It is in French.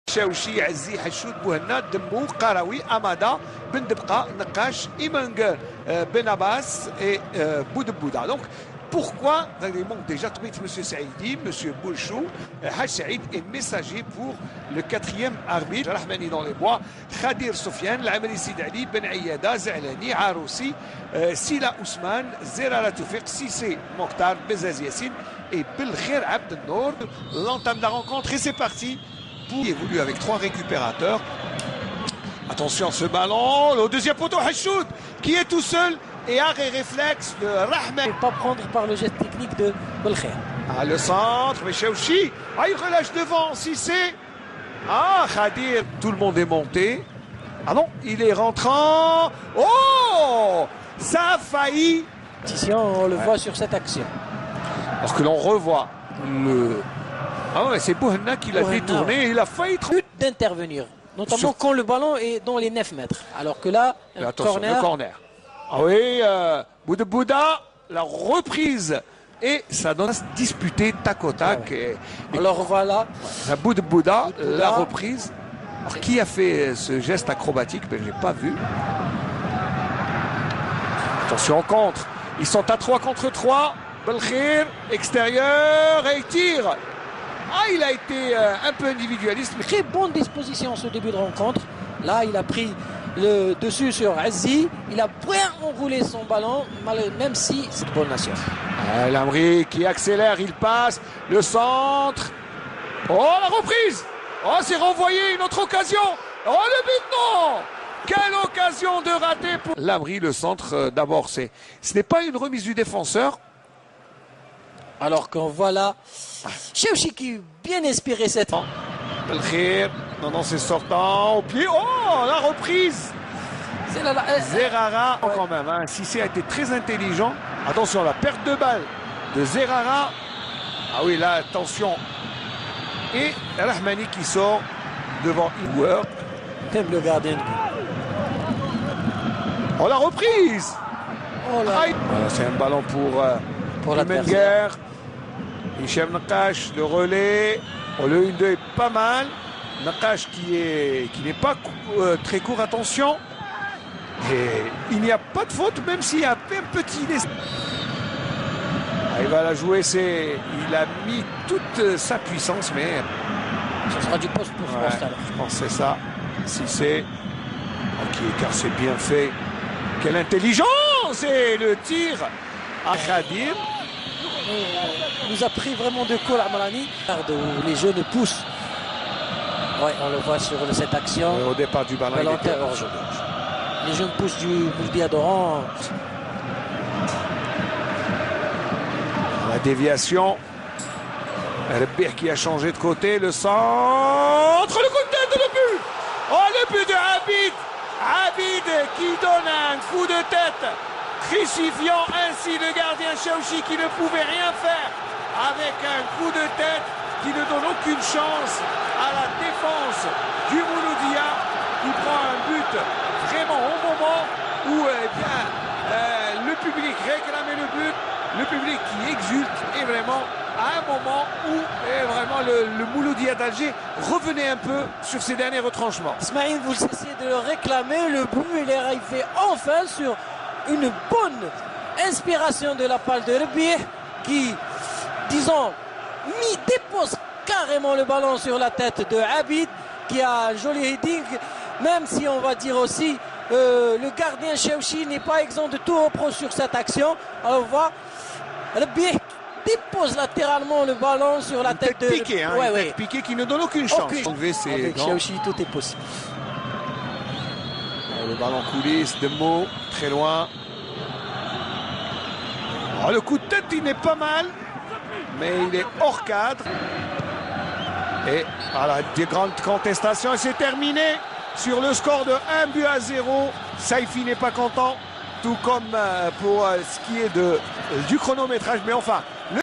شاوشي عزي حشود بوهنا دمو قروي امادا بن دبقه نقاش ايمانغ بن عباس et Boudebouda. Donc pourquoi déjà M. Saïdi, M. Bouchou, Haj Saïd est messager pour le quatrième arbitre, Rahmani dans les bois, Khadir Soufiane, L'Amri Sid Ali, Ben Ayyada, Zalani, Haroussi, Sila Ousmane, Zerara Toufiq, Sissé Mokhtar, Bezaz Yassine et Belkher Abd Nour. L'entame de la rencontre et c'est parti. Pour évolue avec 3 récupérateurs. Attention ce ballon, le deuxième poteau Hachoud qui est tout seul et arrêt réflexe de Rahman. Pas prendre par le geste technique de Belkher. Ah, le centre, mais Chaouchi, il relâche devant, Sissé. Ah, Khadir, tout le monde est monté. Ah non, il est rentrant. Oh, ça a failli. Ici, on le voit sur cette action. Parce que l'on revoit le... Ah ouais, c'est Bouhenna qui l'a détourné et il a failli d'intervenir, notamment quand le ballon est dans les 9 mètres. Alors que là, corner. Le corner. Ah oui, Boudebouda, la reprise. Et ça donne à se disputer tac au tac. Ah ouais. Alors voilà. Boudebouda, la reprise. Alors qui a fait ce geste acrobatique? Ben, je n'ai pas vu. Attention en contre. Ils sont à 3 contre 3. Belkhir, extérieur et il tire. Ah, il a été un peu individualiste. Mais... Très bonne disposition ce début de rencontre. Là, il a pris le dessus sur Aziz. Il a bien enroulé son ballon, même si c'est de bonne nation. L'Amri qui accélère, il passe. Le centre. Oh, la reprise. Oh, c'est renvoyé, une autre occasion. Oh, le but, non. Quelle occasion de rater pour... L'Amri, le centre, d'abord, ce n'est pas une remise du défenseur. Alors qu'on voit là Chaouchi qui bien inspiré cette fois. Belkhir, non, c'est sortant au pied. Oh, la reprise. C'est Zerara, quand même. Hein. Sissé a été très intelligent. Attention, la perte de balle de Zerara. Ah oui, là, attention. Et Rahmani qui sort devant Iwer. Même le gardien. Oh, la reprise. Oh là. Voilà, c'est un ballon pour l'adversaire. Hichem Nakash, le relais. Oh, le 1-2 est pas mal. Nakash qui n'est pas très court, attention. Et il n'y a pas de faute, même s'il y a un petit... Ah, il va la jouer, il a mis toute sa puissance, mais... Ce sera du poste pour France. Je pense que c'est ça. Si c'est... Ok, car c'est bien fait. Quelle intelligence! Et le tir à Khadir. Il nous a pris vraiment de cours à Malani. Les jeunes poussent. Ouais, on le voit sur cette action. Au départ du ballon. Les jeunes poussent du Mouldi Adoran. La déviation. Rebir qui a changé de côté. Le centre. Le coup de tête de le but. Oh, le but de Abid. Abid qui donne un coup de tête, crucifiant ainsi le gardien Chaouchi qui ne pouvait rien faire avec un coup de tête qui ne donne aucune chance à la défense du Mouloudia qui prend un but vraiment au moment où le public réclamait le but, le public qui exulte et vraiment à un moment où vraiment le Mouloudia d'Alger revenait un peu sur ses derniers retranchements. Ismaïl, vous cessez de le réclamer, le but il est arrivé enfin sur une bonne inspiration de la part de Rebih qui, disons, dépose carrément le ballon sur la tête de Abid qui a un joli heading, même si on va dire aussi le gardien Chaouchi n'est pas exempt de tout reproche sur cette action. Alors on voit Rebih dépose latéralement le ballon sur la tête de... Piqué, hein, une tête piquée qui ne donne aucune chance. Avec Chaouchi, tout est possible. Le ballon coulisse, Demo, très loin. Oh, le coup de tête, il n'est pas mal, mais il est hors cadre. Et voilà, des grandes contestations, et c'est terminé sur le score de 1-0. Saifi n'est pas content, tout comme pour ce qui est du chronométrage. Mais enfin,